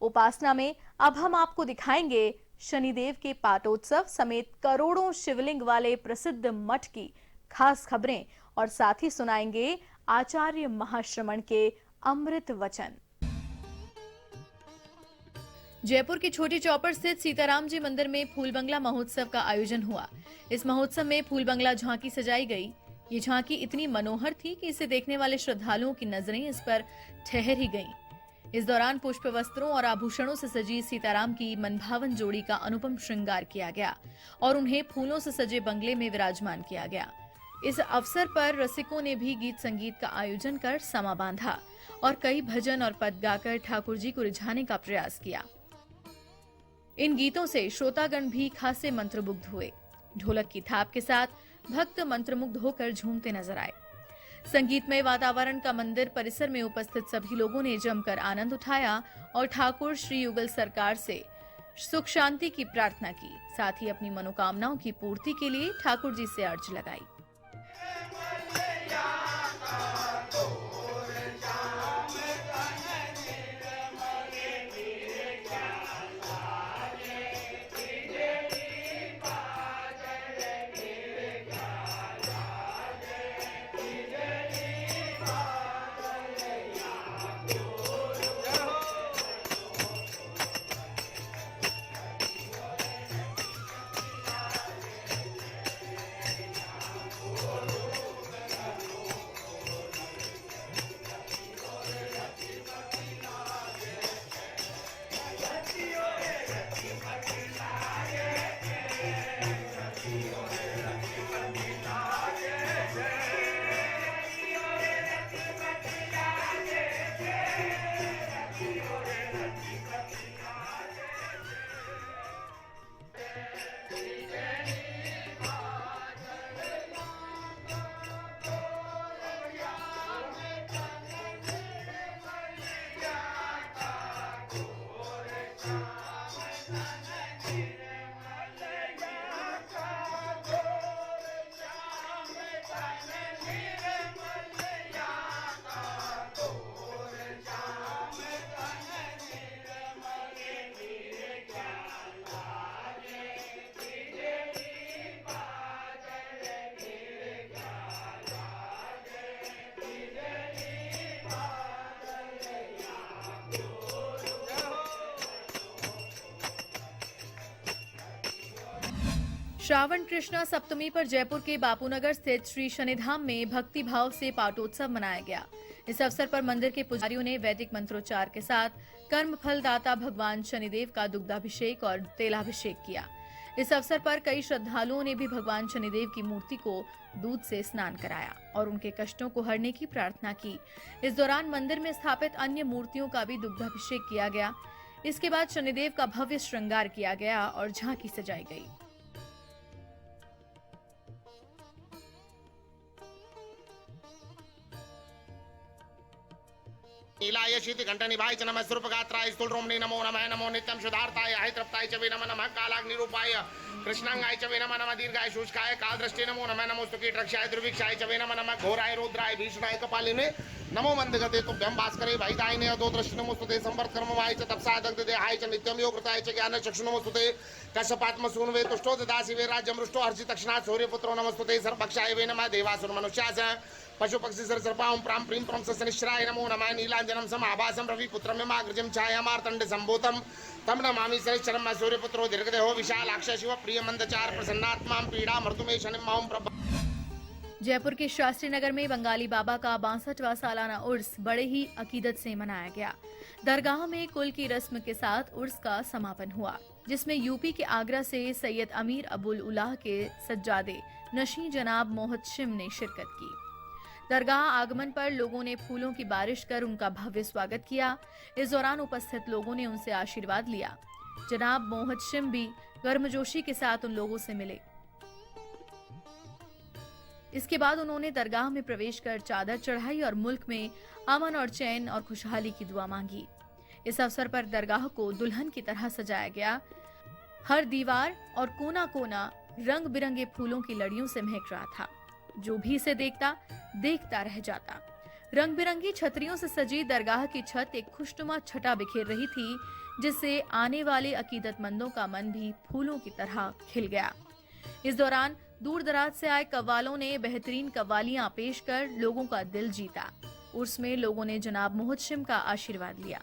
उपासना में अब हम आपको दिखाएंगे शनिदेव के पाटोत्सव समेत करोड़ों शिवलिंग वाले प्रसिद्ध मठ की खास खबरें और साथ ही सुनाएंगे आचार्य महाश्रमण के अमृत वचन। जयपुर की छोटी चौपड़ स्थित सीताराम जी मंदिर में फूल बंगला महोत्सव का आयोजन हुआ। इस महोत्सव में फूल बंगला झांकी सजाई गई। ये झांकी इतनी मनोहर थी कि इसे देखने वाले श्रद्धालुओं की नजरें इस पर ठहर ही गईं। इस दौरान पुष्प वस्त्रों और आभूषणों से सजी सीताराम की मनभावन जोड़ी का अनुपम श्रृंगार किया गया और उन्हें फूलों से सजे बंगले में विराजमान किया गया। इस अवसर पर रसिकों ने भी गीत संगीत का आयोजन कर समा बांधा और कई भजन और पद गाकर ठाकुर जी को रिझाने का प्रयास किया। इन गीतों से श्रोतागण भी खासे मंत्रमुग्ध हुए। ढोलक की थाप के साथ भक्त मंत्रमुग्ध होकर झूमते नजर आए। संगीतमय वातावरण का मंदिर परिसर में उपस्थित सभी लोगों ने जमकर आनंद उठाया और ठाकुर श्री युगल सरकार से सुख शांति की प्रार्थना की। साथ ही अपनी मनोकामनाओं की पूर्ति के लिए ठाकुर जी से अर्ज लगाई। श्रावण कृष्णा सप्तमी पर जयपुर के बापूनगर स्थित श्री शनिधाम में भक्ति भाव से पाटोत्सव मनाया गया। इस अवसर पर मंदिर के पुजारियों ने वैदिक मंत्रोच्चार के साथ कर्म फल दाता भगवान शनिदेव का दुग्धाभिषेक और तेलाभिषेक किया। इस अवसर पर कई श्रद्धालुओं ने भी भगवान शनिदेव की मूर्ति को दूध से स्नान कराया और उनके कष्टों को हरने की प्रार्थना की। इस दौरान मंदिर में स्थापित अन्य मूर्तियों का भी दुग्धाभिषेक किया गया। इसके बाद शनिदेव का भव्य श्रृंगार किया गया और झांकी सजाई गई। नीलाय शीत घंटा निभाय च नमः स्वरूपगात्राय स्थूलरोमणे नमो नमः नमो नित्यं शुद्धार्थाय हैत्रप्ताय च वे नमः कालाग्निरूपाय कृष्णांगाय च वे नमः दीर्घाय शुष्काय कालदृष्टे नमो नमः नमोस्तु कीटरक्षाय दुर्भिक्षाय च वे नमः घोराय रुद्राय भीषणाय कपालिने नमो मंदगते तुभ्यं भास्करे भयदायिने दो दृष्टि नमोस्तुते संवर्तकर्मवाय च तपसा दग्धदेहाय च नित्यं योगृताय च ज्ञान चक्षु नमोस्तुते कश्यपात्मसूनवे तुष्टो ददासि वे राज्यमृष्टो हर्षि तक्षणात् सूर्यपुत्रो नमोस्तुते सर्वभक्षाय वे नमः देवासुर मनुष्यास पशु पक्षी सर सर्पां प्रां प्रीं प्रं सनिश्चराय नमो नमः नीलांजनं समाभासं रविपुत्रं यमाग्रजं छायामार्तण्ड संभूतं तम नमामि शनिश्चरं सूर्यपुत्रो दीर्घदेहो विशालाक्ष शिव प्रिय मंदचार प्रसन्नात्मां पीड़ा मृत्युमे शनिमां प्रभा। जयपुर के शास्त्री नगर में बंगाली बाबा का 62वां सालाना उर्स बड़े ही अकीदत से मनाया गया। दरगाह में कुल की रस्म के साथ उर्स का समापन हुआ, जिसमें यूपी के आगरा से सैयद अमीर अबुल उलाह के सज्जादे नशी जनाब मोहतशिम ने शिरकत की। दरगाह आगमन पर लोगों ने फूलों की बारिश कर उनका भव्य स्वागत किया। इस दौरान उपस्थित लोगों ने उनसे आशीर्वाद लिया। जनाब मोहतशिम भी गर्मजोशी के साथ उन लोगों से मिले। इसके बाद उन्होंने दरगाह में प्रवेश कर चादर चढ़ाई और मुल्क में अमन और चैन और खुशहाली की दुआ मांगी। इस अवसर पर दरगाह को दुल्हन की तरह सजाया गया। हर दीवार और कोना कोना रंग बिरंगे फूलों की लड़ियों से महक रहा था। जो भी इसे देखता रह जाता। रंग बिरंगी छतरियों से सजी दरगाह की छत एक खुशनुमा छटा बिखेर रही थी, जिससे आने वाले अकीदतमंदों का मन भी फूलों की तरह खिल गया। इस दौरान दूर दराज से आए कव्वालों ने बेहतरीन कव्वालियां पेश कर लोगों का दिल जीता। उर्स में लोगों ने जनाब मोहतशिम का आशीर्वाद लिया।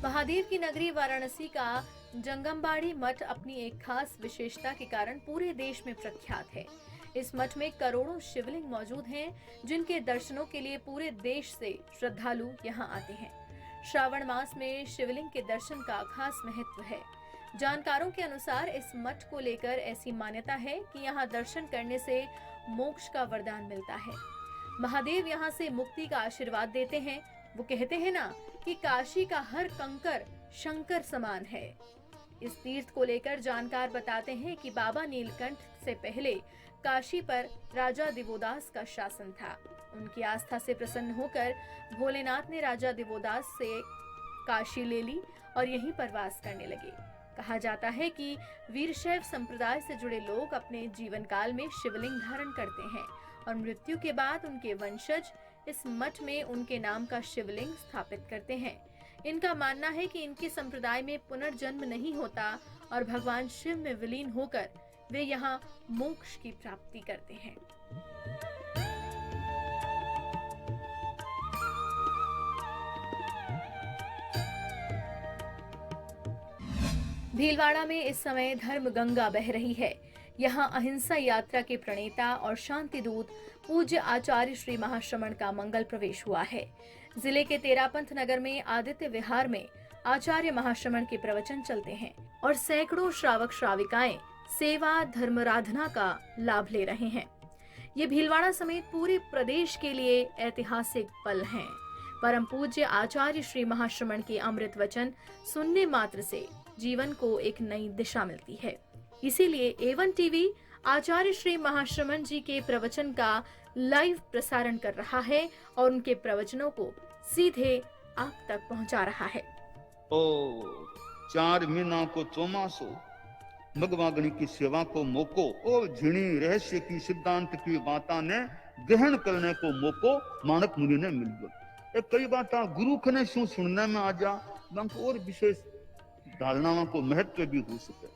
महादेव की नगरी वाराणसी का जंगमबाड़ी मठ अपनी एक खास विशेषता के कारण पूरे देश में प्रख्यात है। इस मठ में करोड़ों शिवलिंग मौजूद हैं, जिनके दर्शनों के लिए पूरे देश से श्रद्धालु यहाँ आते हैं। श्रावण मास में शिवलिंग के दर्शन का खास महत्व है। जानकारों के अनुसार इस मठ को लेकर ऐसी मान्यता है कि यहाँ दर्शन करने से मोक्ष का वरदान मिलता है। महादेव यहाँ से मुक्ति का आशीर्वाद देते हैं। वो कहते हैं ना कि काशी का हर कंकर शंकर समान है। इस तीर्थ को लेकर जानकार बताते हैं कि बाबा नीलकंठ से पहले काशी पर राजा दिवोदास का शासन था। उनकी आस्था से प्रसन्न होकर भोलेनाथ ने राजा दिवोदास से काशी ले ली और यहीं पर वास करने लगे। कहा जाता है कि वीरशैव संप्रदाय से जुड़े लोग अपने जीवन काल में शिवलिंग धारण करते हैं और मृत्यु के बाद उनके वंशज इस मठ में उनके नाम का शिवलिंग स्थापित करते हैं। इनका मानना है कि इनके संप्रदाय में पुनर्जन्म नहीं होता और भगवान शिव में विलीन होकर वे यहाँ मोक्ष की प्राप्ति करते हैं। भीलवाड़ा में इस समय धर्म गंगा बह रही है। यहाँ अहिंसा यात्रा के प्रणेता और शांति दूत पूज्य आचार्य श्री महाश्रमण का मंगल प्रवेश हुआ है। जिले के तेरापंथ नगर में आदित्य विहार में आचार्य महाश्रमण के प्रवचन चलते हैं और सैकड़ों श्रावक श्राविकाएं सेवा धर्माराधना का लाभ ले रहे हैं। ये भीलवाड़ा समेत पूरे प्रदेश के लिए ऐतिहासिक पल हैं। परम पूज्य आचार्य श्री महाश्रमण के अमृत वचन सुनने मात्र से जीवन को एक नई दिशा मिलती है। इसीलिए A1 टीवी आचार्य श्री महाश्रमण जी के प्रवचन का लाइव प्रसारण कर रहा है और उनके प्रवचनों को सीधे आप तक पहुंचा रहा है। ओ 4 महीना को चौमासो भगवागणी की सेवा को मौको और झिणी रहस्य की सिद्धांत की बाता ने ग्रहण करने को मौको मानक मुनि ने मिल गयो। कई बात गुरु खने शू सुनने में आ जा और विशेष धारणाओं को महत्व भी हो सके।